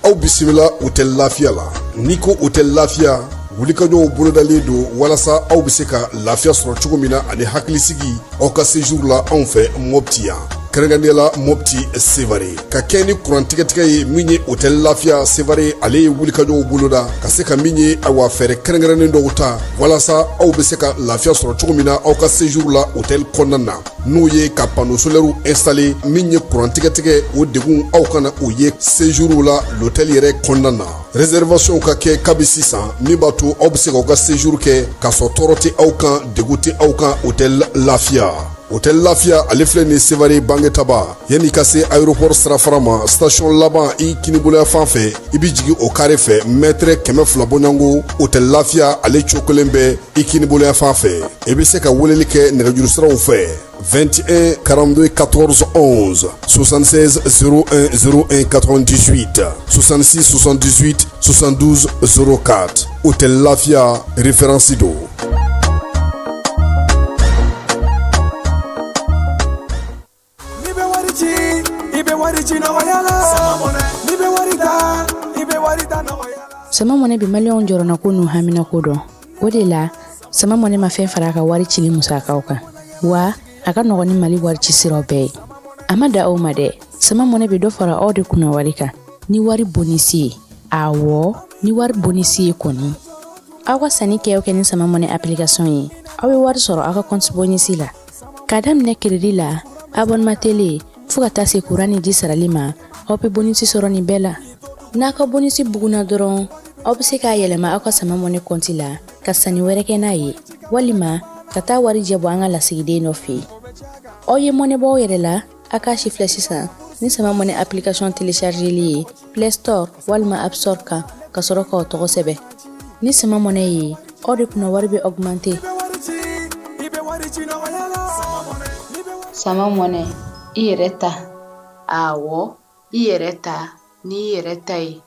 aw bisimila Hôtel Lafiya la. N'i ko Hôtel Lafiya wulikajɔw bolodalen don walasa aw bɛ se ka lafiya sɔrɔ cogo min na ani hakilisigi aw ka séjour la anw fɛ Mopti yan. Kɛrɛnkɛrɛnnenya Mopti Sevare ka kɛ ni kurantigɛtigɛ ye min ye Hôtel Lafiya Sevare ale ye wulikajɔw boloda ka se ka min ye awa fɛɛrɛ kɛrɛnkɛrɛnnen dɔw ta walasa aw bɛ se ka lafiya sɔrɔ cogo min na aw ka séjour la hôtel kɔnɔna na n'o ye ka panneau solaire installer min ye kurantigɛtigɛ o degun aw kana o ye séjour la l'hôtel yɛrɛ kɔnɔna na. Réservation ka kɛ kabi sisan min b'a to aw bɛ se k'aw ka séjour kɛ k'a sɔrɔ tɔɔrɔ tɛ aw kan degun tɛ aw kan Hôtel Lafiya. Hôtel Lafiya ale filɛ nin Sevare Bangetaba yanni ka se aéroport sirafara ma station laban i kiniboloya fan fɛ i bi jigin o carré fɛ mètre 200 bɔɲango Hôtel Lafiya ale cokolen bɛ i kiniboloya fan fɛ i bɛ se ka weleli kɛ nɛgɛjuru siraw fɛ 21 42 14 11 76 01 01 98 66 78 72 04 Hôtel Lafiya référence do. Sama mɔnɛ bi maliyɛnw jɔrɔna ko n'u hamina ko dɔn o de la sama mɔnɛ ma fɛn fara a ka wari cili musakaw kan wa a ka nɔgɔn ni Mali wari ci siraw bɛɛ ye a ma da aw ma dɛ sama mɔnɛ bi dɔ fara aw de kunna wari kan ni wari bonisi ye awɔ ni wari bonisi ye kɔni aw ka sanni kɛ ni sama mɔnɛ application ye aw bɛ wari sɔrɔ aw ka compte bonisi la ka daminɛ crédit la abonnement télé fo ka taa se courant ni ji sarali ma aw bɛ bonisi sɔrɔ nin bɛɛ la n'a ka bonisi buguna dɔrɔn aw bɛ se k'a yɛlɛma aw ka sama mɔnɛ compte la ka sanni wɛrɛ kɛ n'a ye walima ka taa wari jɛbɔ an ka lasigiden dɔ fɛ yen aw ye mɔnɛ bɔ aw yɛrɛ la a k'a si filɛ sisan ni sama mɔnɛ application téléchargeli ye Play Store walima App Store kan ka sɔrɔ k'aw tɔgɔ sɛbɛn ni sama mɔnɛ ye aw de kunna wari bɛ augmenter. Sama mɔnɛ i yɛrɛ ta awɔ i yɛrɛ ta ni yɛrɛ ta ye.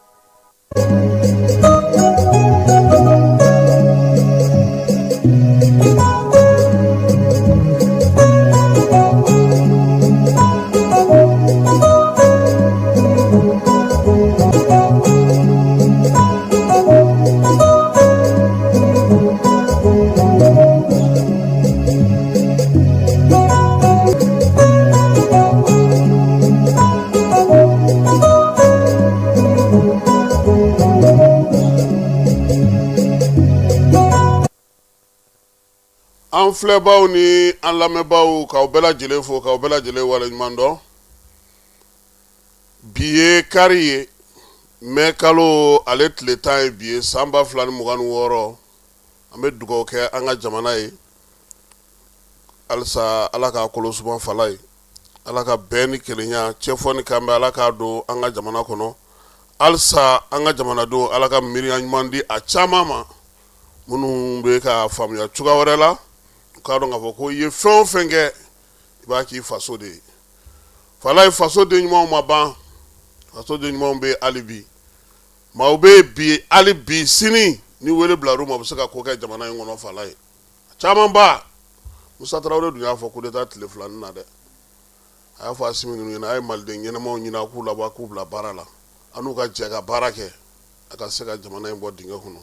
An filɛbaw ni an lamɛnbaw k'aw bɛɛ lajɛlen fo k'aw bɛɛ lajɛlen waleɲuman dɔn bi ye kari ye mai kalo ale tile 10 ye bi ye san 2026 an bɛ dugawu kɛ an ka jamana ye halisa ala k'a kolo suma fala ye ala ka bɛn ni kelenya cɛfɔ ni kanbɛ ala k'a don an ka jamana kɔnɔ halisa an ka jamanadenw ala ka miiriya ɲuman di a caman ma minnu bɛ ka faamuya cogoya wɛrɛ la k'a dɔn k'a fɔ ko i ye fɛn o fɛn kɛ i b'a k'i faso de ye fala ye faso den ɲumanw ma ban faso den ɲumanw bɛ hali bi maaw bɛ bi hali bi sini ni wele bilar'u ma u bɛ se ka ko kɛ jamana in kɔnɔ fala ye caman ba Musa Tarawele dun y'a fɔ coup d'état tile 2 na dɛ a y'a fɔ Asimi ninnu ɲɛna a ye maliden ɲɛnamaw ɲini a k'u labɔ a k'u bila baara la an n'u ka jɛ ka baara kɛ a ka se ka jamana in bɔ dingɛ kɔnɔ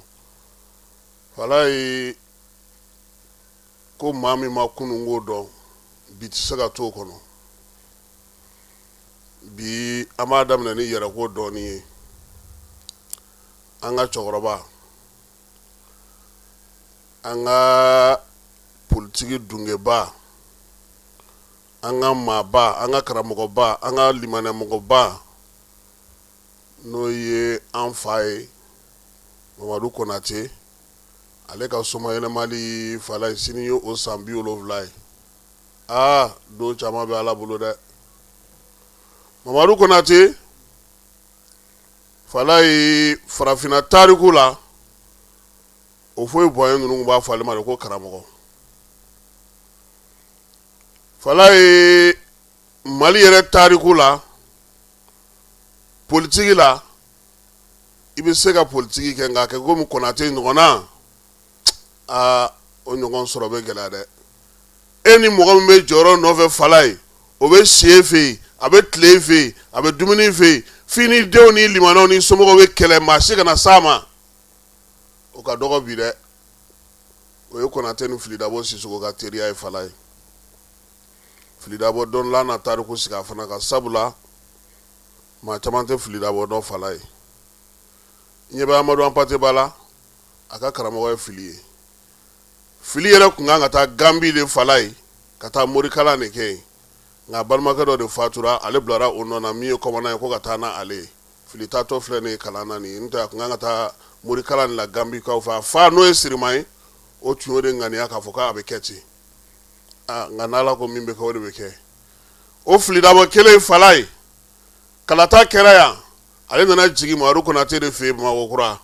fala ye ko maa min ma kunun k'o dɔn bi tɛ se ka to o kɔnɔ bi an b'a daminɛ ni yɛrɛko dɔɔni ye an ka cɛkɔrɔba an ka politiki dungeba an ka maaba an ka karamɔgɔba an ka limanɛmɔgɔba n'o ye an fa ye Mamadu Konate ale ka soma yɛlɛmali fala sini ye o san 70 ye don caman bɛ ala bolo dɛ Mamadu Konate fala ye farafina tariku la o foyi bɔɲɛ ninnu b'a fɔ ale ma ko karamɔgɔ fala ye Mali yɛrɛ tariku la politiki la i bɛ se ka politiki kɛ nka kɛ komi Konate ɲɔgɔnna o ɲɔgɔn sɔrɔ bɛ gɛlɛya dɛ e ni mɔgɔ min bɛ jɔyɔrɔ nɔfɛ fala ye o bɛ si e fɛ yen a bɛ tile e fɛ yen a bɛ dumuni fɛ yen fini denw ni limanaw ni somɔgɔw bɛ kɛlɛ maa si kana s'a ma o ka dɔgɔ bi dɛ o ye Konate ni Filidabo Sisoko ka teriya ye Fala ye Filidabo dɔnnila n'a tariku sigi a fana ka sabula maa caman tɛ Filidabo dɔn Fala ye ɲɛ bɛ Amadu Ampate Bala a ka karamɔgɔ ye Fili ye Fili yɛrɛ kun kan ka taa Gambi de Fala ye ka taa morikalan de kɛ yen nka balimakɛ dɔ de fatura ale bilara o nɔ na min ye kɔmana ye ko ka taa na ale ye Fili taatɔ filɛ nin ye kalan na nin ye n'o tɛ a kun kan ka taa morikalan de la Gambi kaw fɛ a fa n'o ye Sirima ye o tun y'o de ŋaniya k'a fɔ k'a bɛ kɛ ten nka n'Ala ko min bɛ kɛ o de bɛ kɛ o Filidabo kelen Fala ye kalata kɛra yan ale nana jigin Mamadu Konate de fɛ yen Bamakɔkura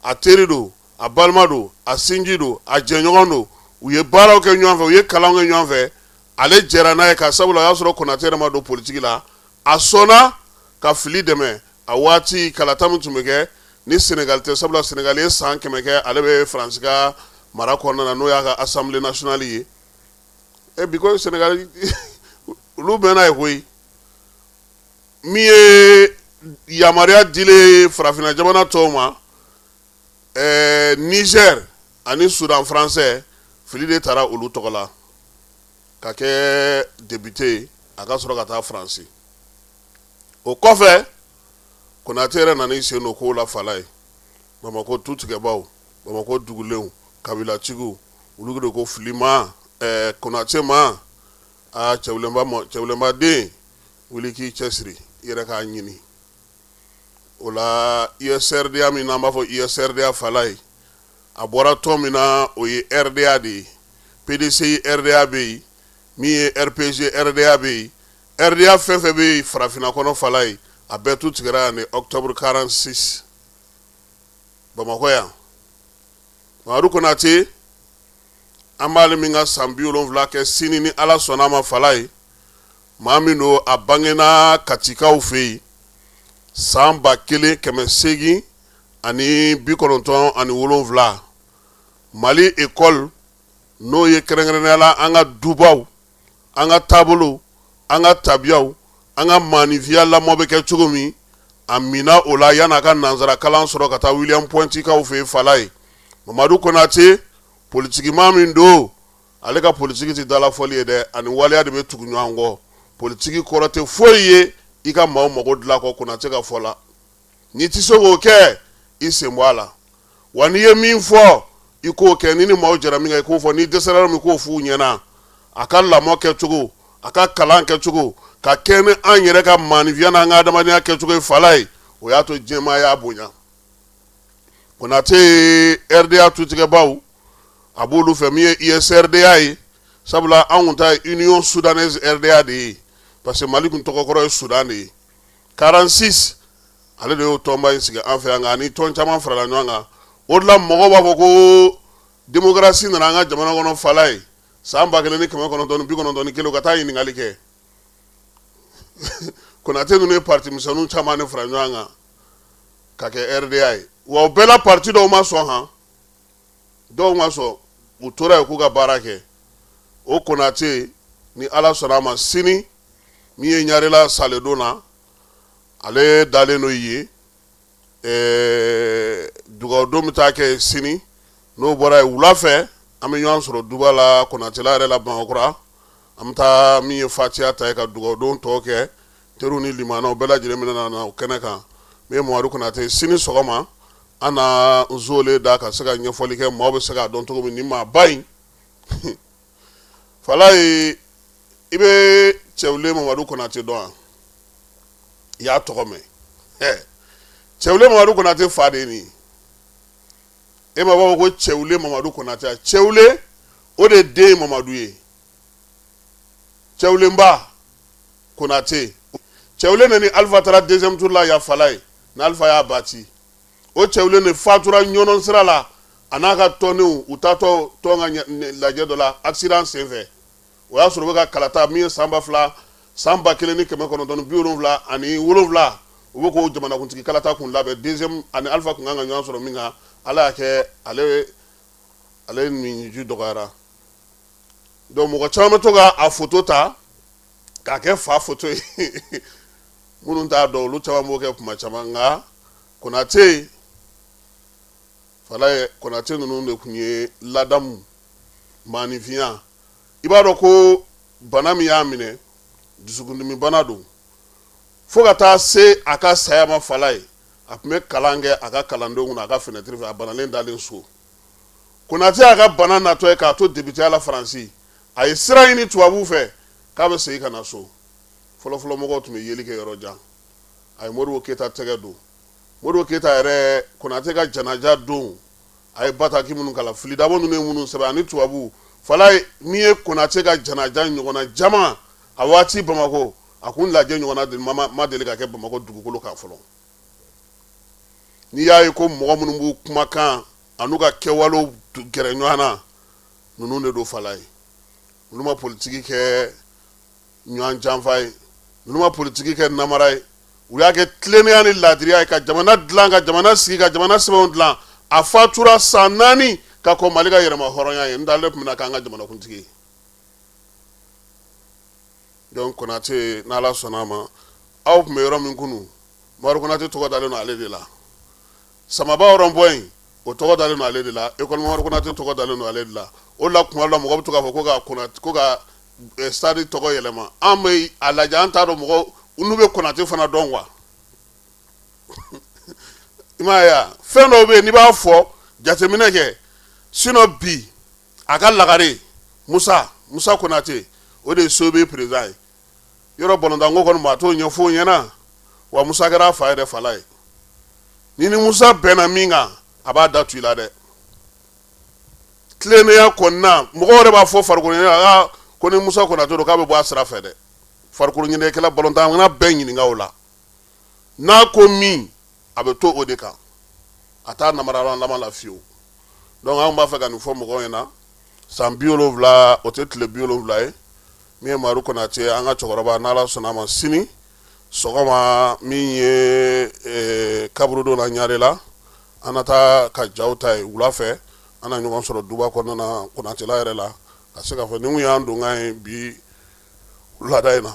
a teri don a balima don a sinji don a jɛɲɔgɔn don u ye baaraw kɛ ɲɔgɔn fɛ u ye kalanw kɛ ɲɔgɔn fɛ ale jɛra n'a ye ka sabula a y'a sɔrɔ Konate yɛrɛ ma don politiki la a sɔnna ka Fili dɛmɛ a waati kalata min tun bɛ kɛ ni Senegal tɛ sabula Senegal ye san 100 kɛ ale bɛ Faransi ka mara kɔnɔna na n'o y'a ka Assemblée nationale ye bi ko Senegal olu bɛnna ye koyi min ye yamaruya dile farafinna jamana tɔw ma Niger ani Sudan français Fili de taara olu tɔgɔ la ka kɛ député a ka sɔrɔ ka taa Faransi o kɔfɛ Konate yɛrɛ nana sen don kow la Fala ye Bamako tutigɛbaw Bamako dugulenw kabilatigiw olu de ko Fili ma Konate ma cɛwulenba den wuli k'i cɛsiri i yɛrɛ k'a ɲini o la ISRDA min n'an b'a fɔ ISRDA Fala ye a bɔra tɔn min na o ye RDA de ye PDCI RDA bɛ yen min ye RPG RDA bɛ yen RDA fɛn fɛn bɛ yen farafinna kɔnɔ Fala ye a bɛɛ tu tigɛra yan ni octobre 46 Bamakɔ yan Mamadu Konate an b'ale min ka san 70 kɛ sini ni Ala sɔnna ma Fala ye maa min don a bangena Katikaw fɛ yen san 1897 Mali école n'o ye kɛrɛnkɛrɛnnenya la an ka dubaw an ka taabolo an ka tabiyaw an ka maanifiya lamɔ bɛ kɛ cogo min a mina o la yan'a ka nanzara kalan sɔrɔ ka taa William Pointikaw fɛ yen Fala ye Mamadu Konate politikiman min don ale ka politiki tɛ dalafɔli ye dɛ ani waleya de bɛ tugu ɲɔgɔn kɔ politiki kɔrɔ tɛ foyi ye i ka maaw mago dilan kɔ Konate ka fɔ la n'i tɛ se k'o kɛ i sen bɔ a la wa n'i ye min fɔ i k'o kɛ ni maaw jɛra min kan i k'o fɔ ni dɛsɛra min k'o f'u ɲɛna a ka lamɔ kɛcogo a ka kalan kɛcogo ka kɛ ni an yɛrɛ ka maanifiya n'an ka adamadenya kɛcogo ye Fala ye o y'a to diɲɛmaa y'a bonya Konate ye RDA tutigɛbaw a b'olu fɛ min ye ISRDA ye sabula an kun ta ye Union Soudanaise RDA de ye parce que Mali kun tɔgɔkɔrɔ ye Sudan de ye 46 ale de y'o tɔnba in sigi an fɛ yan nka ani tɔn caman farala ɲɔgɔn kan o de la mɔgɔw b'a fɔ ko démocratie nana an ka jamana kɔnɔ Fala ye san 1991 ka taa ɲininkali kɛ Konate ninnu ye parti misɛnninw caman de fara ɲɔgɔn kan ka kɛ RDA ye wa o bɛɛ la parti dɔw ma sɔn han dɔw ma sɔn u tora yen k'u ka baara kɛ o Konate ni Ala sɔnna a ma sini min ye Ɲarela saledon na ale dalen n'o ye dugawudon bɛ taa kɛ sini n'o bɔra yen wula fɛ an bɛ ɲɔgɔn sɔrɔ duba la Konatela yɛrɛ la Bamakɔkura an bɛ taa min ye fatiya ta ye ka dugawudon tɔ kɛ teriw ni limanaw bɛɛ lajɛlen minɛ na o kɛnɛ kan min ye Mamadu Konate sini sɔgɔma an na nzole da ka se ka ɲɛfɔli kɛ maaw bɛ se k'a dɔn cogo min ni maa ba in Fala ye i bɛ Cɛwule Mamadu Konate dɔn wa i y'a tɔgɔ mɛn Cɛwule Mamadu Konate fa de ye nin ye e ma b'a fɔ ko Cɛwule Mamadu Konate Cɛwule o de den ye Mamadu ye Cɛwulenba Konate Cɛwule ne ni Alpha taara deuxième tour la ya Fala ye ni Alpha y'a bati o Cɛwule ne fatura ɲɔnɔn sira la a n'a ka tɔndenw u taatɔ tɔn ka lajɛ dɔ la accident senfɛ o y'a sɔrɔ u bɛ ka kalata min ye san 1977 ani 7 u bɛ k'o jamanakuntigi kalata kun labɛn deuxième ani Alpha kun kan ka ɲɔgɔn sɔrɔ min kan Ala y'a kɛ ale ni ju dɔgɔyara donc mɔgɔ caman bɛ to ka a photo ta k'a kɛ fa photo ye minnu t'a dɔn olu caman b'o kɛ kuma caman nka Konate Falaye Konate ninnu de kun ye ladamu maanifinya i b'a dɔn ko bana min y'a minɛ dusukundimi bana don fo ka taa se a ka saya ma Falaye a tun bɛ kalan kɛ a ka kalandenw kunna a ka fenêtre fɛ a banalen dalen so Konate a ka bana natɔ ye k'a to débutera la Faransi a ye sira ɲini tubabuw fɛ k'a bɛ segin ka na so fɔlɔfɔlɔ mɔgɔw tun bɛ yeli kɛ yɔrɔ jan a ye Modibo Keyita tɛgɛ don Modibo Keyita yɛrɛ Konate ka janaja don a ye bataki minnu kala filidabo ninnu ye minnu sɛbɛn ani tubabuw Falaye min ye Konate ka janaja ɲɔgɔnna jama a waati Bamako a kun lajɛ ɲɔgɔnna ma deli ka kɛ Bamako dugukolo kan fɔlɔ n'i y'a ye ko mɔgɔ minnu b'u kumakan an'u ka kɛwalew gɛrɛ ɲɔgɔn na ninnu de don Falaye olu ma politiki kɛ ɲɔgɔn janfa ye olu ma politiki kɛ namara ye u y'a kɛ tilennenya ni laadiriya ye ka jamana dilan ka jamana sigi ka jamana sɛbɛnw dilan a fatura san 4 ka kɔn Mali ka yɛrɛma hɔrɔnya ye n t'ale tun bɛna k'an ka jamanakuntigi ye donc Konate n'Ala sɔnna ma aw tun bɛ yɔrɔ min kunu Mamadu Konate tɔgɔ dalen don ale de la Samaba rond-point in o tɔgɔ dalen don ale de la école Mamadu Konate tɔgɔ dalen don ale de la o la kuma la mɔgɔ bɛ to k'a fɔ ko ka stade tɔgɔ yɛlɛma an bɛ a lajɛ an t'a dɔn mɔgɔ n'u bɛ Konate fana dɔn quoi i m'a ye wa fɛn dɔw bɛ yen n'i b'a fɔ jateminɛ kɛ sinon bi a ka lagare Musa Konate o de ye Sobe président ye yɔrɔ balontanko kɔni ma t'o ɲɛfɔ o ɲɛna wa Musa kɛra a fa yɛrɛ Falaye ni Musa bɛnna min kan a b'a da tu i la dɛ tilennenya kɔnɔna mɔgɔw yɛrɛ b'a fɔ farikolo ɲɛnajɛ ko ni Musa Konate don k'a bɛ bɔ a sira fɛ dɛ farikolo ɲɛnajɛkɛla balontan an ka bɛɛ ɲininka o la n'a ko min a bɛ to o de kan a t'a namaralama la fiyewu donc an b'a fɛ ka nin fɔ mɔgɔw ɲɛna san 70 o tɛ tile 70 ye min ye Mamadu Konate an ka cɛkɔrɔba n'Ala sɔnna a ma sini sɔgɔma min ye kaburudon na Ɲarela an na taa ka jaw ta ye wula fɛ an na ɲɔgɔn sɔrɔ duba kɔnɔna na Konatela yɛrɛ la ka se k'a fɔ nin kun y'an donkan ye bi wulada in na.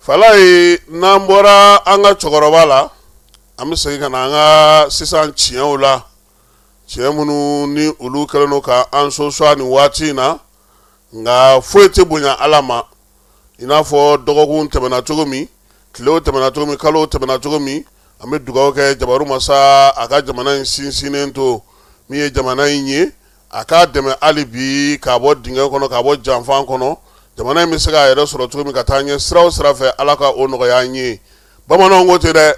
Falaye n'an bɔra an ka cɛkɔrɔba la an bɛ segin ka na an ka sisan tiɲɛw la tiɲɛ minnu ni olu kɛlen don ka an sosua nin waati in na nka foyi tɛ bonya Ala ma i n'a fɔ dɔgɔkun tɛmɛna cogo min tilew tɛmɛna cogo min kalow tɛmɛna cogo min an bɛ dugawu kɛ Jabaru masa a ka jamana in sinsinnen to min ye jamana in ye a k'a dɛmɛ hali bi k'a bɔ dingɛ kɔnɔ k'a bɔ janfan kɔnɔ jamana in bɛ se k'a yɛrɛ sɔrɔ cogo min ka taa ɲɛ sira o sira fɛ Ala ka o nɔgɔya an ye bamananw ko ten dɛ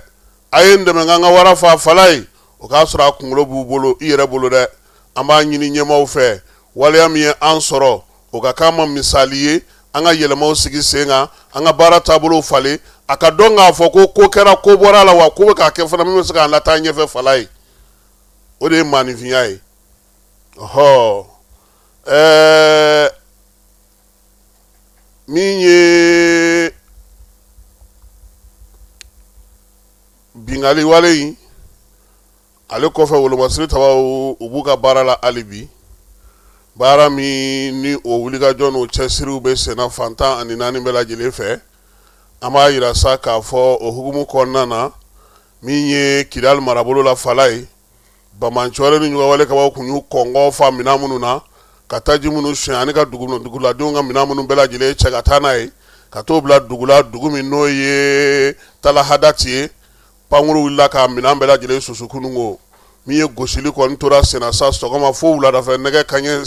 a ye n dɛmɛ k'an ka wara fa Falaye o k'a sɔrɔ a kunkolo b'u bolo i yɛrɛ bolo dɛ an b'a ɲini ɲɛmaaw fɛ waleya min ye an sɔrɔ o ka k'an ma misali ye an ka yɛlɛmaw sigi sen kan an ka baara taabolow falen a ka dɔn k'a fɔ ko kɛra ko bɔra a la wa ko bɛ k'a kɛ fana min bɛ se k'an lataa ɲɛfɛ Falaye o de ye maanifinya ye ɔhɔ min ye bingali wale in ale kɔfɛ wolomasiri tabaw u b'u ka baara la hali bi baara min ni o wulikajɔ n'o cɛsiriw bɛ senna fantan ani naani bɛɛ lajɛlen fɛ an b'a yira sa k'a fɔ o hukumu kɔnɔna na min ye Kidali marabolo la Falaye Bamancɔre ni ɲɔgɔnwale kabaw kun y'u kɔngɔ fa minɛn minnu na ka taji minnu siyɛn ani ka duguladenw ka minɛn minnu bɛɛ lajɛlen cɛ ka taa n'a ye ka t'o bila dugu la dugu min n'o ye Talahadati ye pankuru wulila ka minɛn bɛɛ lajɛlen susu kununko min ye gosili kɔni tora senna sa sɔgɔma fo wuladafɛ nɛgɛ kanɲɛ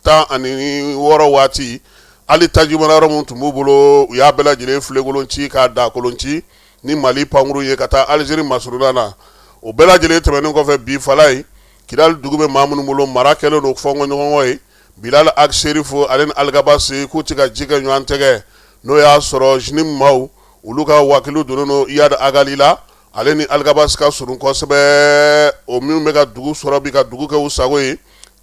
16 waati hali taji mana yɔrɔ minnu tun b'u bolo u y'a bɛɛ lajɛlen filenkolon ci k'a da kolon ci ni Mali pankuru ye ka taa Alizeri masuruna na o bɛɛ lajɛlen tɛmɛnen kɔfɛ bi Falaye Kidali dugu bɛ maa minnu bolo mara kɛlen don fɔnkɔɲɔgɔnkɔ ye Bilal Ag Serifo ale ni Aligabasi k'u ti ka ji kɛ ɲɔgɔn tɛgɛ n'o y'a sɔrɔ Jini maaw olu ka wakiliw donnen don Iyad Agali la ale ni Aligabasi ka surun kosɛbɛ o minnu bɛ ka dugu sɔrɔ bi ka dugu kɛ u sago ye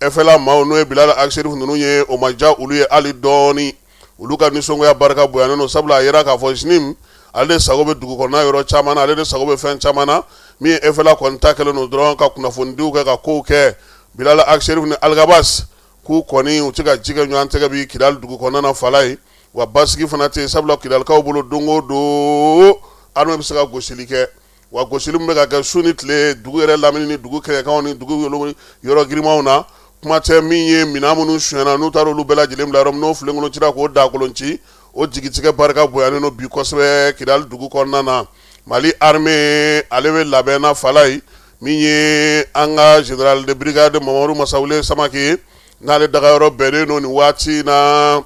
efela maaw n'o ye Bilal ak Cherif ninnu ye o ma diya olu ye hali dɔɔni olu ka nisɔngoya barika bonyanen don sabula a yera k'a fɔ Snim ale de sago bɛ dugu kɔnɔna yɔrɔ caman na ale de sago bɛ fɛn caman na min ye efela kɔni ta kɛlen don dɔrɔn ka kunnafonidiw kɛ ka kow kɛ Bilal ak Cherif ni Algabas k'u kɔni u tɛ ka ji kɛ ɲɔgɔn tɛgɛ bi Kidal dugu kɔnɔna na Falaye wa basigi fana tɛ yen sabula Kidalikaw bolo don o don armée bɛ se ka gosili kɛ wa gosili min bɛ ka kɛ su ni tile dugu yɛrɛ lamini ni dugu kɛɲɛkanw ni dugu yɔrɔ girimanw na kuma tɛ min ye minɛn minnu sonyɛna n'u taara olu bɛɛ lajɛlen bila yɔrɔ min n'o filenkolon cira k'o dakolon ci o jigitigɛ barika bonyanen don bi kosɛbɛ Kidal dugu kɔnɔna na Mali armée ale bɛ labɛn na Falaye min ye an ka général de brigade Mamadu Masawule Samake ye n'ale daga yɔrɔ bɛnnen don nin waati na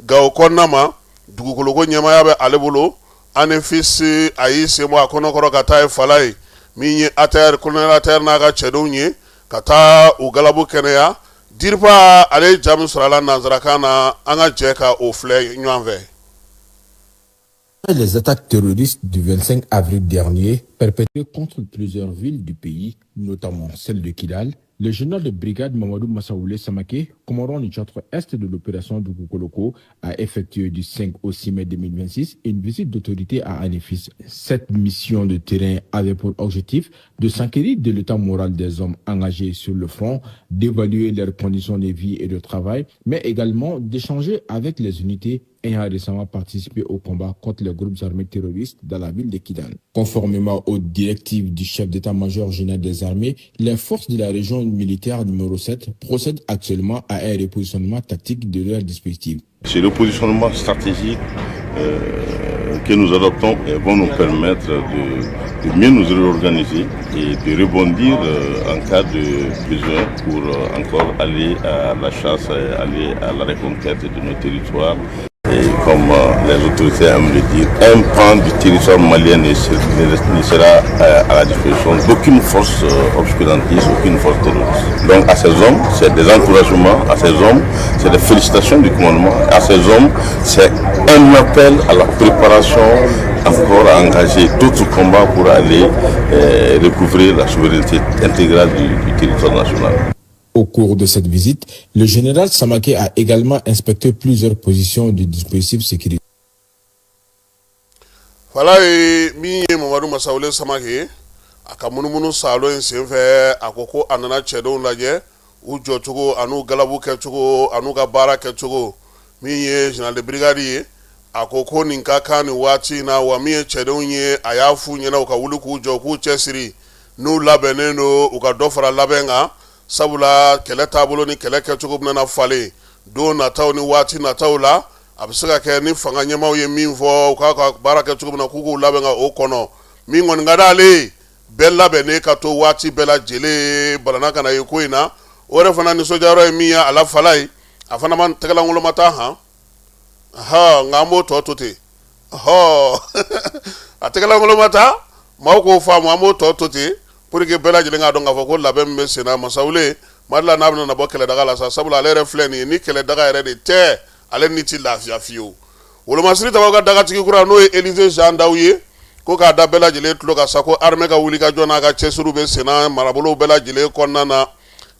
Gawo kɔnɔna ma dugukoloko ɲɛmaya bɛ ale bolo ani fils a y'i sen bɔ a kɔnɔkɔrɔ ka taa ye Falaye min ye colonel Atayer n'a ka cɛdenw ye ka taa u galabu kɛnɛya Diripa ale ye ja min sɔrɔ a la nanzarakan na an ka jɛ ka o filɛ ɲɔgɔn fɛ. Les attaques terroristes du 25 avril dernier, perpétrées contre plusieurs villes du pays, notamment celle de Kidal, le général de brigade Mamadou Massaoulé Samake, commandant du centre est de l'opération du Kukoloko, a effectué du 5 au 6 mai 2026 une visite d'autorité à Anifis. Cette mission de terrain avait pour objectif de s'enquérir de l'état moral des hommes engagés sur le front, d'évaluer leurs conditions de vie et de travail, mais également d'échanger avec les unités ayant récemment participé au combat contre les groupes armés terroristes dans la ville de Kidal. Conformément aux directives du chef d'état-major général des armées, les forces de la région militaire numéro 7 procèdent actuellement à un repositionnement tactique de leur dispositif. C'est le positionnement stratégique que nous adoptons et vont nous permettre de mieux nous réorganiser et de rebondir en cas de besoin pour encore aller à la chasse, aller à la reconquête de nos territoires. Et comme les autorités aiment le dire, un pan du territoire malien ne sera à la disposition d'aucune force obscurantiste, aucune force terroriste. Donc à ces hommes, c'est des encouragements, à ces hommes, c'est des félicitations du commandement, à ces hommes, c'est un appel à la préparation encore à engager d'autres combats pour aller recouvrir la souveraineté intégrale du territoire national. Au cours de cette visite, le général Samake a également inspecté plusieurs positions du dispositif sécuritaire. Falaye min ye Mamadou Massaoulé Samake a ka munumunu salo in senfɛ a ko ko a nana cɛdenw lajɛ u jɔcogo an'u galabu kɛcogo an'u ka baara kɛcogo min ye général de brigade ye a ko nin ka kan nin waati in na wa min ye cɛdenw ye a y'a f'u ɲɛna u ka wuli k'u jɔ k'u cɛsiri n'u labɛnnen don u ka dɔ fara labɛn kan sabula kɛlɛ taabolo ni kɛlɛ kɛcogo bɛna falen don nataw ni waati nataw la a bɛ se ka kɛ ni fanga ɲɛmaw ye min fɔ u k'a ka baara kɛcogo bɛna k'u k'u labɛn ka o kɔnɔ min kɔni ka d'ale ye bɛɛ labɛnnen ka to waati bɛɛ lajɛlen balana ka na ye ko in na o yɛrɛ fana nisɔndiyayɔrɔ ye min ye a la Falaye a fana ma tɛgɛlankolon ma taa han nka an b'o tɔ to ten a tɛgɛlankolon ma taa maaw k'o faamu an b'o tɔ to ten pour que bɛɛ lajɛlen k'a dɔn k'a fɔ ko labɛn min bɛ sen na Massaoulé Madila n'a bɛna bɔ kɛlɛdaga la sa sabula ale yɛrɛ filɛ nin ye ni kɛlɛdaga yɛrɛ de tɛ ale ni ti lafiya fiyewu wolomasiri tabaw ka dagatigi kura n'o ye Élisée Jean Daw ye ko k'a da bɛɛ lajɛlen tulo ka sa ko armée ka wuli ka jɔ n'a ka cɛsiriw bɛ sen na marabolow bɛɛ lajɛlen kɔnɔna na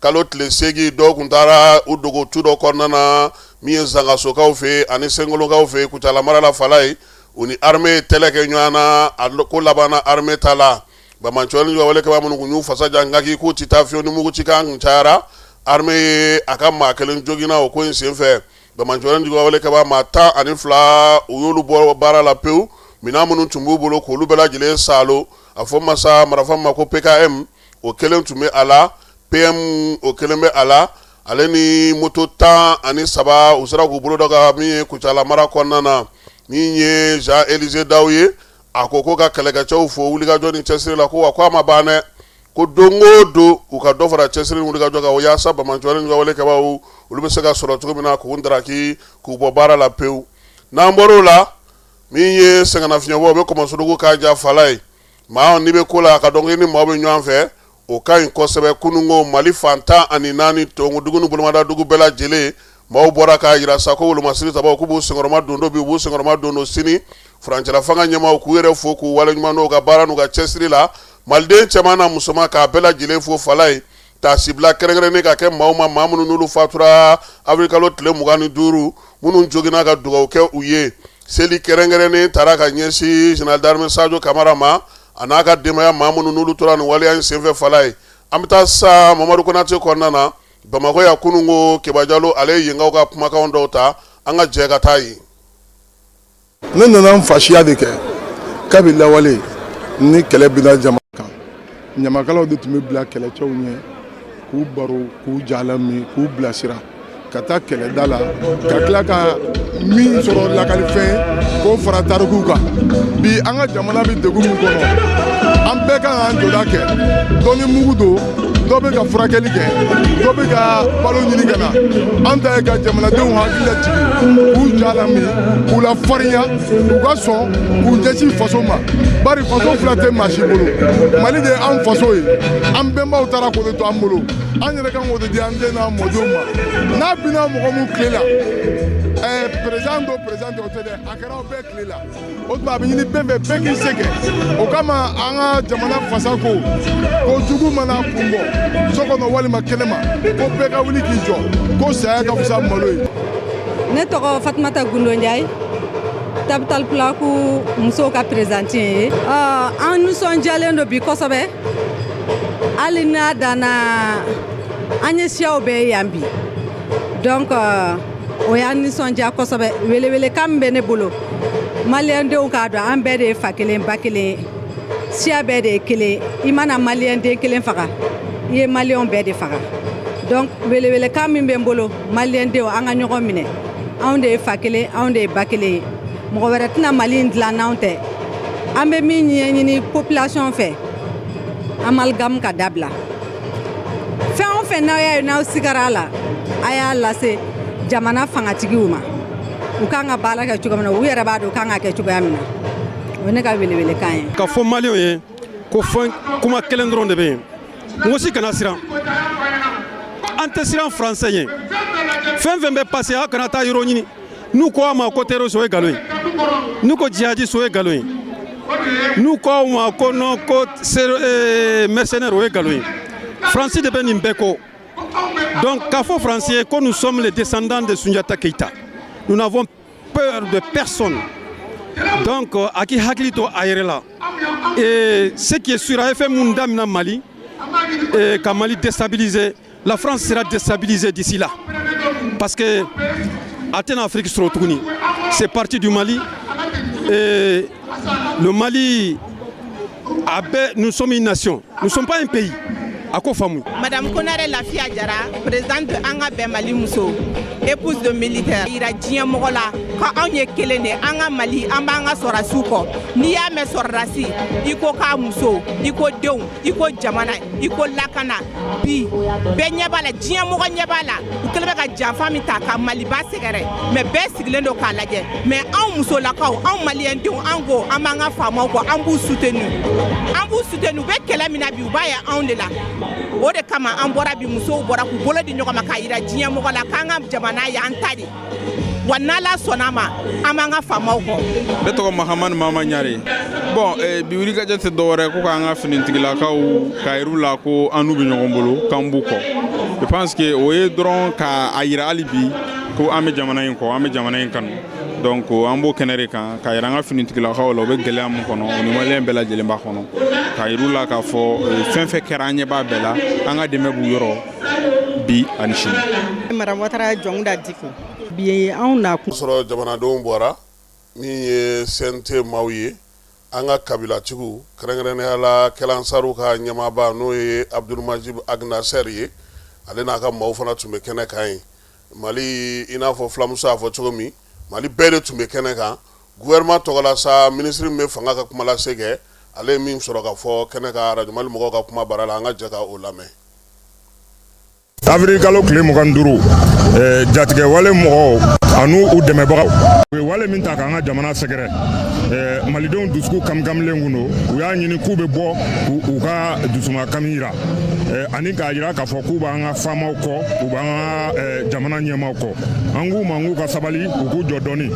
kalo tile 8 dɔw kun taara u dogo tu dɔ kɔnɔna na min ye Zangasokaw fɛ ani Senkolokaw fɛ Kucala mara la Falaye u ni armée ye tɛlɛ kɛ ɲɔgɔn na ko labanna armée ta la Bamancɔni jɔ wale kaba minnu kun y'u fasa jan nka k'i k'u ti taa fiyewu ni mugu ci kan kun cayara armée ye a ka maa kelen jogina o ko in senfɛ Bamancɔni jɔ wale kaba maa 12 u y'olu bɔ baara la pewu minɛn minnu tun b'u bolo k'olu bɛɛ lajɛlen salo a fɔ masa marifa ma ko PKM o kelen tun bɛ a la PM o kelen bɛ a la ale ni moto 13 u sera k'u bolo da ka min ye Kucala mara kɔnɔna na min ye Jean Élisée Daw ye a ko ka kɛlɛkɛcɛw fo wulikajɔ ni cɛsiri la ko wa ko a ma ban dɛ ko don o don u ka dɔ fara cɛsiri ni wulikajɔ kan o yaasa Bamancɔni ka wale kɛbaw olu bɛ se ka sɔrɔ cogo min na k'u ndaraki k'u bɔ baara la pewu n'an bɔr'o la min ye sɛgɛnnafiɲɛbɔ o bɛ kɔmɔsodugu k'a ja Falaye maa n'i bɛ ko la a ka dɔn ni maaw bɛ ɲɔgɔn fɛ o ka ɲi kosɛbɛ kunungo Mali fan 14 Tongodugu ni Bolomadadugu bɛɛ lajɛlen maaw bɔra k'a jira sa ko wolomasiri tabaw k'u b'u senkɔrɔma don dɔ bi u b'u senkɔrɔma don dɔ sini furancɛla fanga ɲɛmaw k'u yɛrɛ fo k'u waleɲuman n'u ka baara n'u ka cɛsiri la maliden cɛman na musoman k'a bɛɛ lajɛlen fo Falaye tasibila kɛrɛnkɛrɛnnen ka kɛ maaw ma maa minnu n'olu fatura avrikalo tile 25 minnu jogina ka dugawu kɛ u ye seli kɛrɛnkɛrɛnnen taara ka ɲɛsin général d'armée Sadio Kamara ma a n'a ka denbaya maa minnu n'olu tora nin waleya in senfɛ fala ye an bɛ taa sa Mamadu Konate kɔnɔna na Bamako ya kunun ko Keba Jalo ale ye yenkaw ka kumakan dɔw ta an ka jɛ ka taa yen. Ne nana n fasiya de kɛ kabi lawale ni kɛlɛ bina jamana kan ɲamakalaw de tun bɛ bila kɛlɛcɛw ɲɛ k'u baro k'u jalami k'u bilasira ka taa kɛlɛda la ka tila ka min sɔrɔ lakalifɛn k'o fara tariku kan bi an ka jamana bɛ degun min kɔnɔ an bɛɛ kan k'an jɔda kɛ dɔ ni mugu don dɔ bɛ ka furakɛli kɛ dɔ bɛ ka balo ɲini ka na an ta ye ka jamanadenw hakili lajigin k'u jalami k'u lafarinya u ka sɔn k'u ɲɛsin faso ma bari faso fila tɛ maa si bolo Mali de ye an faso ye an bɛnbaw taara k'o de to an bolo an yɛrɛ kan k'o de di an den n'a mɔdenw ma n'a bina mɔgɔ mun tile la président do président tɛ o tɛ dɛ a kɛra aw bɛɛ tile la o tuma a bɛ ɲini bɛɛ fɛ bɛɛ k'i se kɛ o kama an ka jamana fasa ko jugu mana kun bɔ so kɔnɔ walima kɛnɛma ko bɛɛ ka wuli k'i jɔ ko saya ka fisa malo ye. Ne tɔgɔ Fatumata Gundo Ndiaye Capital Plaku musow ka présidente ye an nisɔndiyalen don bi kosɛbɛ hali n'a danna an ye siyaw bɛɛ yan bi donc o y'an nisɔndiya kosɛbɛ welewelekan min bɛ ne bolo maliyɛndenw k'a dɔn an bɛɛ de ye fa kelen ba kelen siya bɛɛ de ye kelen i mana maliyɛnden kelen faga i ye maliyɛnw bɛɛ de faga donc welewelekan min bɛ n bolo maliyɛndenw an ka ɲɔgɔn minɛ anw de ye fa kelen anw de ye ba kelen ye mɔgɔ wɛrɛ tɛna Mali in dilan n'anw tɛ an bɛ min ɲɛɲini population fɛ amalgame ka dabila fɛn o fɛn n'aw y'a ye n'aw sigara a la a y'a lase jamana fangatigiw ma u kan ka baara kɛ cogo min na u yɛrɛ b'a dɔn u kan ka kɛ cogoya min na o ye ne ka welewelekan ye. Ka fɔ maliyɛnw ye ko fɛn kuma kelen dɔrɔn de bɛ yen n ko si kana siran an tɛ siran faransɛ ye fɛn fɛn bɛ passé aw kana taa yɔrɔ ɲini n'u ko a ma ko terroriste o ye nkalon ye n'u ko djihadiste o ye nkalon ye n'u ko aw ma ko non ko mercenaire o ye nkalon ye Faransi de bɛ nin bɛɛ kɔ donc k'a fɔ Faransi ye ko nous sommes les descendants de Sunjata Keita nous n'avons peur de personne donc a k'i hakili to a yɛrɛ la et ce qui est sûr a ye fɛn mun damina Mali ka Mali déstabiliser la France sera déstabilisée d'ici là parce que a tɛna Afrique sɔrɔ tuguni c'est parti du Mali et le Mali nous sommes une nation nous ne sommes pas un pays. Madame Konare Lafia Jara, présidente de Anga Mali Muso, épouse de militaire. Ira Djien Mogola, quand on est kelene, Anga Mali, Ambanga Sorasuko, Nia me Sorasi, Iko Ka Muso, Iko Deon, Iko Jamana, Iko Lakana, Bi, Benyabala, Djien Moganyabala, Ukeleka Jamfamita, Maliba Segare, mais Bessilendo Kalaje, mais en Muso Lakao, en Malien Deon, Ango, Amanga Famoko, Ambu soutenu. Ambu soutenu, Bekelamina Bubaya, en de là. O de kama an bɔra bi musow bɔra k'u bolo di ɲɔgɔn ma k'a yira diɲɛ mɔgɔ la k'an ka jamana y'an ta de wa n'Ala sɔnna ma an b'an ka faamaw kɔ. Ne tɔgɔ Mahamani Mama Ɲare bon bi wulikajɛ tɛ dɔwɛrɛ ko k'an ka finitigilakaw k'a yir'u la ko an n'u bɛ ɲɔgɔn bolo k'an b'u kɔ je pense que o ye dɔrɔn k'a yira hali bi ko an bɛ jamana in kɔ an bɛ jamana in kanu donc an b'o kɛnɛ de kan k'a yira an ka finitigilakaw la u bɛ gɛlɛya min kɔnɔ o ni maliyɛn bɛɛ lajɛlen b'a kɔnɔ k'a yir'u la k'a fɔ fɛn fɛn kɛra an ɲɛ b'a bɛɛ la an ka dɛmɛ b'u yɔrɔ bi ani sini. Madame Ouattara Jɔnda Diko bi anw na kun sɔrɔ jamanadenw bɔra min ye CNT maaw ye an ka kabilatigiw kɛrɛnkɛrɛnnenya la Kɛlansaru ka ɲɛmaaba n'o ye Abdulmajib Agnaser ye ale n'a ka maaw fana tun bɛ kɛnɛ kan ye Mali i n'a fɔ Fulamuso y'a fɔ cogo min Mali bɛɛ de tun bɛ kɛnɛ kan gouvernement tɔgɔla sa ministre min bɛ fanga ka kuma lase kɛ ale ye min sɔrɔ ka fɔ kɛnɛ kan Radio Mali mɔgɔw ka kuma bara la an ka jɛ ka o lamɛn. avril kalo tile 25 jatigɛ wale mɔgɔw anu u dɛmɛbagaw u ye wale min ta k'an ka jamana sɛgɛrɛ malidenw dusuku kamikamilen kun don u y'a ɲini k'u bɛ bɔ k'u ka dusuma kami yira ani k'a yira k'a fɔ k'u b'an ka faamaw kɔ u b'an ka jamana ɲɛmaw kɔ an k'u ma k'u ka sabali u k'u jɔ dɔɔni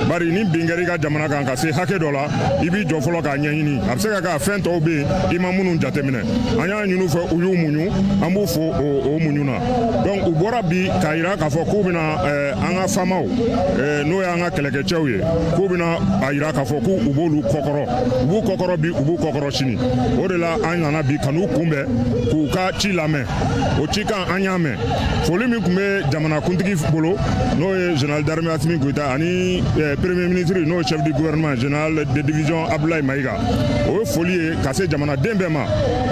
bari ni bin kɛra i ka jamana kan ka se hakɛ dɔ la i b'i jɔ fɔlɔ k'a ɲɛɲini a bɛ se ka kɛ fɛn tɔw bɛ yen i ma minnu jateminɛ an y'a ɲini u fɛ u y'u muɲu an b'u fo o muɲu na donc u bɔra bi k'a yira k'a fɔ k'u bɛna an ka faamaw n'o y'an ka kɛlɛkɛcɛw ye k'u bɛna a yira k'a fɔ k'u b'olu kɔkɔrɔ u b'u kɔkɔrɔ bi u b'u kɔkɔrɔ sini o de la an nana bi ka n'u kunbɛn k'u ka ci lamɛn o ci kan an y'a mɛn foli min tun bɛ jamanakuntigi bolo n'o ye général d'armée Assimi Goïta ani premier ministre n'o ye chef du gouvernement général de division Abdoulaye Maïga o ye foli ye ka se jamanaden bɛɛ ma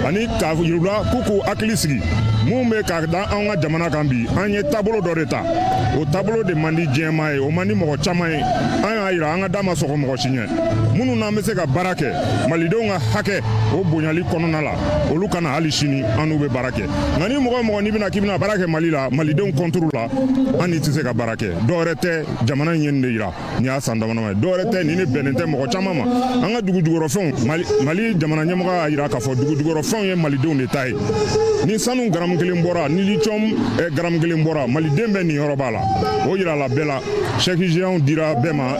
ani k'a yirula k'u k'u hakili sigi mun bɛ ka da an ka jamana kan bi an ye taabolo dɔ de ta o taabolo de man di diɲɛma ye o man di mɔgɔ caman ye an y'a yira an ka da ma sɔgɔ mɔgɔ si ɲɛ minnu n'an bɛ se ka baara kɛ malidenw ka hakɛ o bonyali kɔnɔna la olu kana hali sini an n'u bɛ baara kɛ nka ni mɔgɔ o mɔgɔ n'i bɛna k'i bɛna baara kɛ Mali la malidenw kɔnturu la an n'i tɛ se ka baara kɛ dɔwɛrɛ tɛ jamana in ye nin de yira nin y'a san damadama ye dɔwɛrɛ tɛ nin de bɛnnen tɛ mɔgɔ caman ma an ka dugujukɔrɔfɛnw Mali jamana ɲɛmɔgɔ y'a yira k'a fɔ dugujukɔrɔfɛnw ye malidenw de ta ye ni sanu garamu kelen bɔra ni lithium garamu kelen bɔra maliden bɛ nin yɔrɔ b'a la o yira la bɛɛ la chèque géant dira bɛɛ ma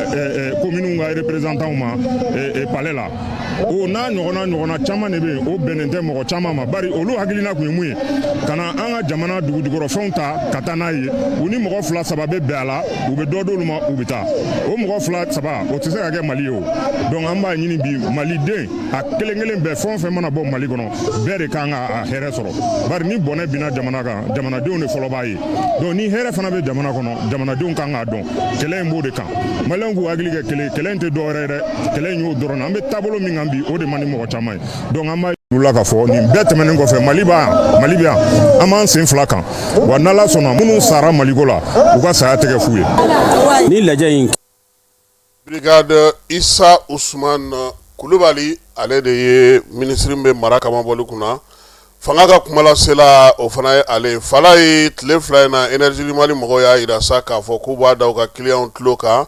communes ka représentants ma palais la o n'a ɲɔgɔnna caman de bɛ yen o bɛnnen tɛ mɔgɔ caman ma bari olu hakilina kun ye mun ye ka na an ka jamana dugujukɔrɔfɛnw ta ka taa n'a ye u ni mɔgɔ 2-3 bɛ bɛn a la u bɛ dɔ d'olu ma u bɛ taa o mɔgɔ 2-3 o tɛ se ka kɛ Mali ye o donc an b'a ɲini bi maliden a kelen bɛɛ fɛn o fɛn mana bɔ Mali kɔnɔ bɛɛ de kan ka hɛrɛ sɔrɔ bari ni bɔnɛ binna jamana kan jamanadenw de fɔlɔ b'a ye donc ni hɛrɛ fana bɛ jamana kɔnɔ jamanadenw kan k'a dɔn kɛlɛ in b'o de kan maliyɛnw k'u hakili kɛ kɛlɛ in tɛ dɔwɛrɛ ye dɛ kɛlɛ in y'o dɔrɔn an bɛ taabolo min kan bi o de man di mɔgɔ caman ye donc an b'a la k'a fɔ nin bɛɛ tɛmɛnen kɔfɛ Mali bɛ yan an b'an sen fila kan wa n'Ala sɔnna minnu sara Maliko la u ka saya tɛgɛ f'u ye ni lajɛ in Brigade Issa Ousmane Kulubali ale de ye ministre bɛ mara kama bɔli kunna fanga ka kumalasela o fana ye ale fala ye tile 2 in na énergie Mali mɔgɔw y'a yira sa k'a fɔ k'u b'a da u ka client tulo kan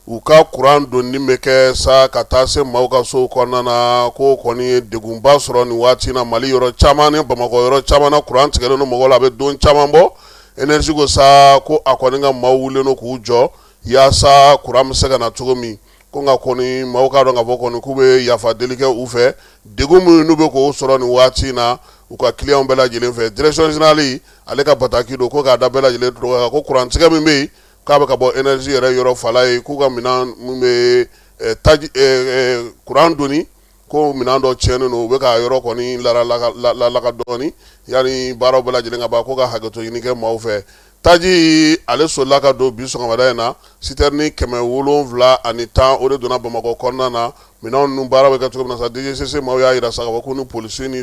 u ka courant donni bɛ kɛ sa ka taa se maaw ka so kɔnɔna na ko kɔni ye degunba sɔrɔ nin waati na Mali yɔrɔ caman ni Bamakɔ yɔrɔ caman na courant tigɛlen don mɔgɔw la a bɛ don caman bɔ énergie ko sa ko a kɔni ka maaw wulilen don k'u jɔ yaasa courant bɛ se ka na cogo min ko nka kɔni maaw k'a dɔn k'a fɔ kɔni k'u bɛ yafa deli kɛ u fɛ degun minnu n'u bɛ k'o sɔrɔ nin waati na u ka client bɛɛ lajɛlen fɛ direction générale ale ka bataki don ko k'a da bɛɛ lajɛlen tulo kan ko courant tigɛ min bɛ yen k'a bɛ ka bɔ énergie yɛrɛ yɔrɔ fala ye k'u ka minɛn mun bɛ courant donni ko minɛn dɔ tiɲɛnen don u bɛ ka yɔrɔ kɔni laka dɔɔni yanni baaraw bɛɛ lajɛlen ka ban ko ka hakɛto ɲini kɛ maaw fɛ taji ale solila ka don bi sɔgɔmada in na citerne 710 o de donna Bamakɔ kɔnɔna na minɛnw ninnu baara bɛ kɛ cogo min na sa DGCC maaw y'a yira sa k'a fɔ ko ni polisi ni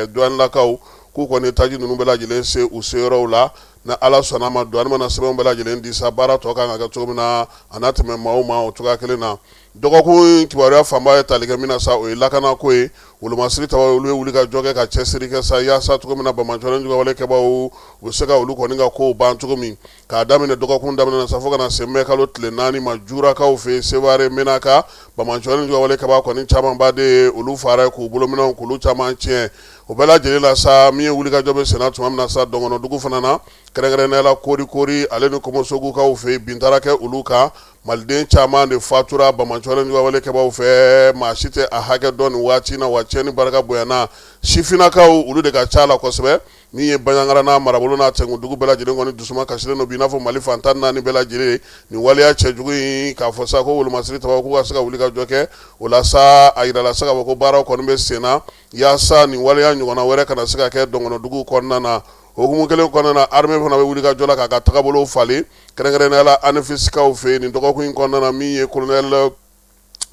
douanelakaw k'u kɔni taji ninnu bɛɛ lajɛlen se u seyɔrɔw la na Ala sɔnna ma douane mana sɛbɛnw bɛɛ lajɛlen di sa baara tɔ kan ka kɛ cogo min na a n'a tɛmɛ maaw ma o cogoya kelen na dɔgɔkun kibaruya fanba ye tali kɛ min na sa o ye lakanako ye wolomasiri tabaw olu ye wuli ka jɔ kɛ ka cɛsiri kɛ sa yaasa cogo min na Bamanjɔlen jugawale kɛbaw u bɛ se ka olu kɔni ka kow ban cogo min k'a daminɛ dɔgɔkun daminɛ na sa fo ka na se mɛ kalo tile 4 ma Jurakaw fɛ Seware Menaka Bamanjɔlen jugawale kɛbaw kɔni caman ba de olu fara k'u bolominɛnw k'olu caman tiɲɛ o bɛɛ lajɛlen la sa min ye wuli ka jɔ bɛ senna tuma min na sa Dɔngɔnɔdugu fana na kɛrɛnkɛrɛnnenya la Kori ale ni Kɔmɔsogukaw fɛ bin taara kɛ olu kan maliden caman de fatura Bamanjɔlen jugawale kɛbaw fɛ maa si tɛ a hakɛ dɔn nin waati na wa cɛnni barika bonyana sifinnakaw olu de ka ca la kosɛbɛ min ye Baɲangara n'a marabolo n'a Cɛnkuntugu bɛɛ lajɛlen kɔni dusuma kasilen don bi i n'a fɔ Mali fantan 4 bɛɛ lajɛlen nin waleya cɛjugu in k'a fɔ sa ko wolomasiri tabaw k'u ka se ka wuli ka jɔ kɛ o la sa a yira la sa k'a fɔ ko baaraw kɔni bɛ sen na yaasa nin waleya ɲɔgɔnna wɛrɛ kana se ka kɛ Dɔngɔnɔdugu kɔnɔna na hukumu kelen kɔnɔna na armée fana bɛ wuli ka jɔ la k'a ka tagabolo falen kɛrɛnkɛrɛnnenya la ANFISikaw fɛ nin dɔgɔkun in kɔnɔna na min ye colonel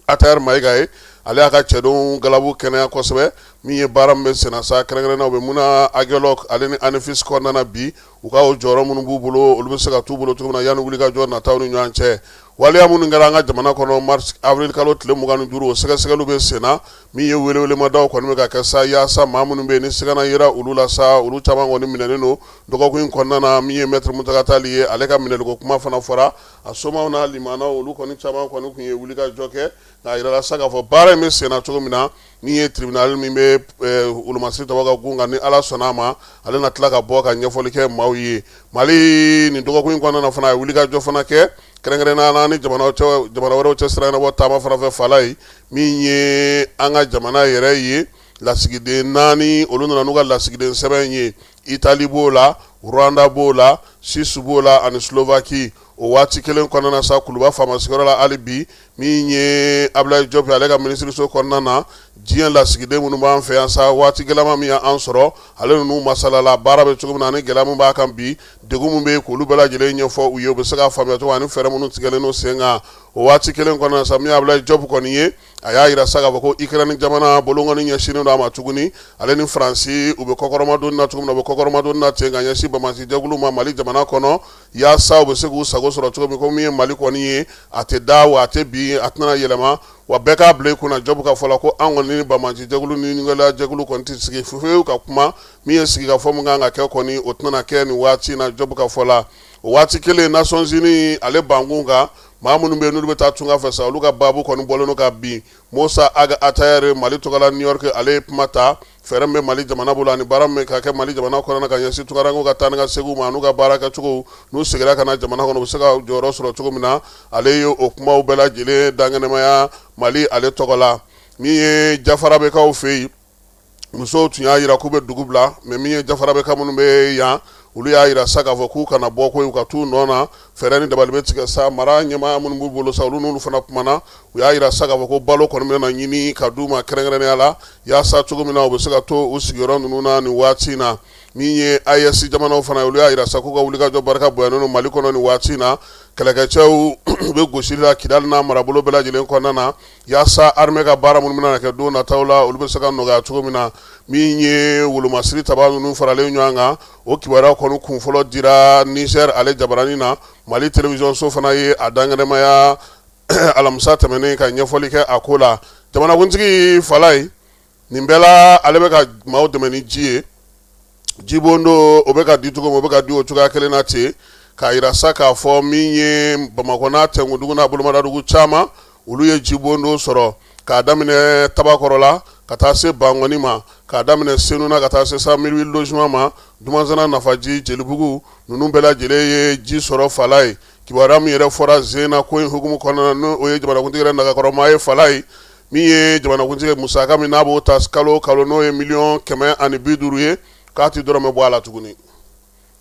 Atayar Mayiga ye ale y'a ka cɛdenw galabu kɛnɛya kosɛbɛ min ye baara min bɛ senna sa kɛrɛnkɛrɛnna u bɛ mun na agɛlɔk ale ni anifis kɔnɔna na bi u ka o jɔyɔrɔ minnu b'u bolo olu bɛ se ka t'u bolo cogo min na yanni wulikajɔ nataw ni ɲɔgɔn cɛ waleya minnu kɛra an ka jamana kɔnɔ mars avril kalo tile 25 o sɛgɛsɛgɛliw bɛ senna min ye welewelemadaw kɔni bɛ ka kɛ sa yaasa maa minnu bɛ yen ni sigana yera olu la sa olu caman kɔni minɛnen don dɔgɔkun in kɔnɔna na min ye maître Mutakatali Tali ye ale ka minɛliko kuma fana fɔra a somaw n'a limanaw olu kɔni caman kɔni tun ye wulikajɔ kɛ k'a yira la sa k'a fɔ baara in bɛ senna cogo min na min ye tribunal min bɛ Wolomasiri tɔgɔ ka gun kan ni Ala sɔnna a ma ale na tila ka bɔ ka ɲɛfɔli kɛ maaw ye Mali nin dɔgɔkun in kɔnɔna na fana a ye wulikajɔ fana kɛ kɛrɛnkɛrɛnnenya ni jamana wɛrɛw cɛ sira bɔ taama fana fɛ fala ye min ye an ka jamana yɛrɛ ye lasigiden 4 olu nana n'u ka lasigiden sɛbɛn ye Itali b'o la Rwanda b'o la Suisse b'o la ani Slovaquie o waati kelen kɔnɔna na sa kuluba faama sigiyɔrɔ la hali bi min ye Ablaye Diop ale ka minisiriso kɔnɔna na diɲɛ lasigiden minnu b'an fɛ yan sa waati gɛlɛma min y'an sɔrɔ ale ninnu masalala baara bɛ cogo min na ani gɛlɛya min b'a kan bi degun min bɛ yen k'olu bɛɛ lajɛlen ɲɛfɔ u ye u bɛ se k'a faamuya cogo ani fɛɛrɛ minnu tigɛlen don sen kan o waati kelen kɔnɔna na sa min ye Ablaye Diop kɔni ye a y'a yira sa k'a fɔ ko Ukraine jamana bolokɔni ɲɛsinnen don a ma tuguni ale ni Faransi u bɛ kɔkɔrɔmadonni na cogo min na u bɛ kɔkɔrɔmadonni na ten ka ɲɛsin Bamasi jɛkulu ma Mali jamana kɔnɔ yaasa u bɛ se k'u sago sɔrɔ cogo min ko min ye Mali kɔni ye a tɛ da wa a tɛ bi a tɛna yɛlɛma wa bɛɛ k'a bila i kunna Diop ka fɔ la ko an kɔni ni Bamasi jɛkulu ni Nigɛlɛya jɛkulu kɔni tɛ sigi fewu ka kuma min ye sigikafɔ min kan ka kɛ kɔni o tɛna kɛ nin waati in na Diop ka fɔ la o waati kelen Nations Unies ale bankun kan maa minnu bɛ yen n'olu bɛ taa tunga fɛ sa olu ka baabu kɔni bɔlen don ka bin Musa Aga Atayɛri Mali tɔgɔla New York ale ye kuma ta fɛɛrɛ min bɛ Mali jamana bolo ani baara min ka kɛ Mali jamana kɔnɔna ka ɲɛsin tungarankew ka taa ni ka seginw ma n'u ka baara kɛcogo n'u seginna ka na jamana kɔnɔ u bɛ se ka jɔyɔrɔ sɔrɔ cogo min na ale ye o kumaw bɛɛ lajɛlen dangɛnɛmaya Mali ale tɔgɔ la min ye jafara bɛ k'aw fɛ yen musow tun y'a yira k'u bɛ dugu bila mais min ye jafara bɛ ka minnu bɛ yan olu y'a yira sa k'a fɔ k'u kana bɔ ko u ka t'u nɔ na fɛɛrɛ ni dabali bɛ tigɛ sa mara ɲɛmaaya minnu b'u bolo sa olu n'olu fana kumana u y'a yira sa k'a fɔ ko balo kɔni bɛna ɲini ka d'u ma kɛrɛnkɛrɛnnenya la yaasa cogo min na u bɛ se ka to u sigiyɔrɔ ninnu na nin waati in na min ye IS jamanaw fana olu y'a yira sa k'u ka wulikajɔ barika bonyalen don Mali kɔnɔ nin waati in na kɛlɛkɛcɛw bɛ gosili la Kidali n'a marabolo bɛɛ lajɛlen kɔnɔna na yaasa armée ka baara minnu bɛna kɛ don nataw la olu bɛ se ka nɔgɔya cogo min na min ye Wolomasiri taba ninnu faralen ɲɔgɔn kan o kibaruya kɔni kun fɔlɔ dira Niger ale jabaranin na Mali télévision so fana ye a dangɛnɛmaya alamisa tɛmɛnen ka ɲɛfɔli kɛ a ko la jamanakuntigi Falaye nin bɛɛ la ale bɛ ka maaw dɛmɛ ni ji ye jibondo o bɛ ka di cogo min o bɛ ka di o cogoya kelen na ten k'a yira sa k'a fɔ min ye Bamakɔ n'a Tɛnkundugu n'a Bolomadadugu caman olu ye jibondo sɔrɔ k'a daminɛ Tabakɔrɔ la ka taa se Bangɔni ma k'a daminɛ Senu na ka taa se 100 000 logement ma Dumanzana Nafaji Jelibugu ninnu bɛɛ lajɛlen ye ji sɔrɔ Falaye kibaruya min yɛrɛ fɔra Zena ko in hukumu kɔnɔna na n'o ye jamanakuntigi yɛrɛ nagakɔrɔmaa ye Falaye min ye jamanakuntigi musaka min n'a b'o ta kalo kalo n'o ye 150 ye k'a ti dɔrɔmɛ bɔ a la tuguni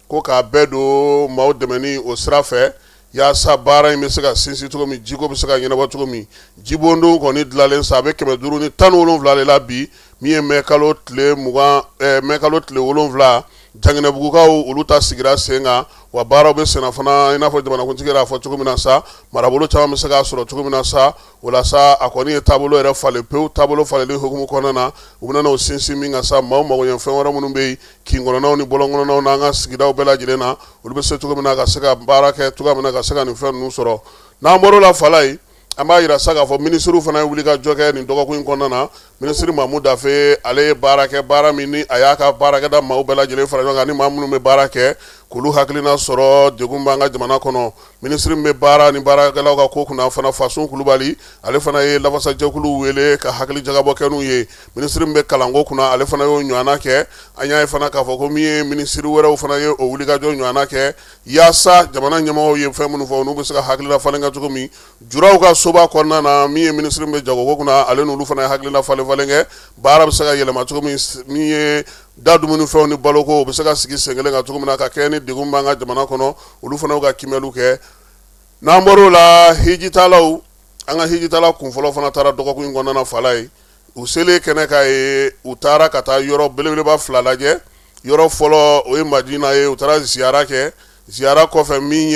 ko k'a bɛɛ don maaw dɛmɛni o sira fɛ yaasa baara in bɛ se ka sinsin cogo min jiko bɛ se ka ɲɛnabɔ cogo min jibondon kɔni dilanlen sa a bɛ 517 de la bi min ye mɛ kalo tile 7 Janginɛbugukaw olu ta sigira sen kan wa baaraw bɛ senna fana i n'a fɔ jamanakuntigi yɛrɛ y'a fɔ cogo min na sa marabolo caman bɛ se k'a sɔrɔ cogo min na sa o la sa a kɔni ye taabolo yɛrɛ falen pewu taabolo falenlen hukumu kɔnɔna na u bɛna n'o sinsin min kan sa maaw magoɲɛ fɛn wɛrɛ minnu bɛ yen kin kɔnɔnaw ni bɔlɔn kɔnɔnaw n'an ka sigidaw bɛɛ lajɛlen na olu bɛ se cogo min na ka se ka baara kɛ cogoya min na ka se ka nin fɛn ninnu sɔrɔ n'an bɔr'o la Falaye an b'a yira sa k'a fɔ minisiriw fana ye wulikajɔ kɛ nin dɔgɔkun in kɔnɔna na minisiri Mamu Dafe ale ye baara kɛ baara min ni a y'a ka baarakɛda maaw bɛɛ lajɛlen fara ɲɔgɔn kan ni maa minnu bɛ baara kɛ k'olu hakilina sɔrɔ degun b'an ka jamana kɔnɔ minisiri min bɛ baara ni baarakɛlaw ka ko kunna fana Fasun Kulubali ale fana ye lafasajɛkulu wele ka hakili jagabɔ kɛ n'u ye minisiri min bɛ kalanko kunna ale fana y'o ɲɔgɔnna kɛ an y'a ye fana k'a fɔ ko min ye minisiri wɛrɛw fana ye o wulikajɔ ɲɔgɔnna kɛ yaasa jamana ɲɛmɔgɔw ye fɛn minnu fɔ n'u bɛ se ka hakilina falen kɛ cogo min juraw ka soba kɔnɔna na min ye minisiri min bɛ jagoko kunna ale n'olu fana ye hakilina falen kɛ baara bɛ se ka yɛlɛma cogo min ye da dumuni fɛnw ni baloko o bɛ se ka sigi sen kelen kan cogo min na ka kɛ ni degun b'an ka jamana kɔnɔ olu fana y'u ka kimɛliw kɛ n'an bɔr'o la hijitalaw an ka hijitala kunfɔlɔ fana taara dɔgɔkun in kɔnɔna na Falaye u selen kɛnɛ ka ye u taara ka taa yɔrɔ belebeleba 2 lajɛ yɔrɔ fɔlɔ o ye Madina ye u taara ziyara kɛ ziyara kɔfɛ min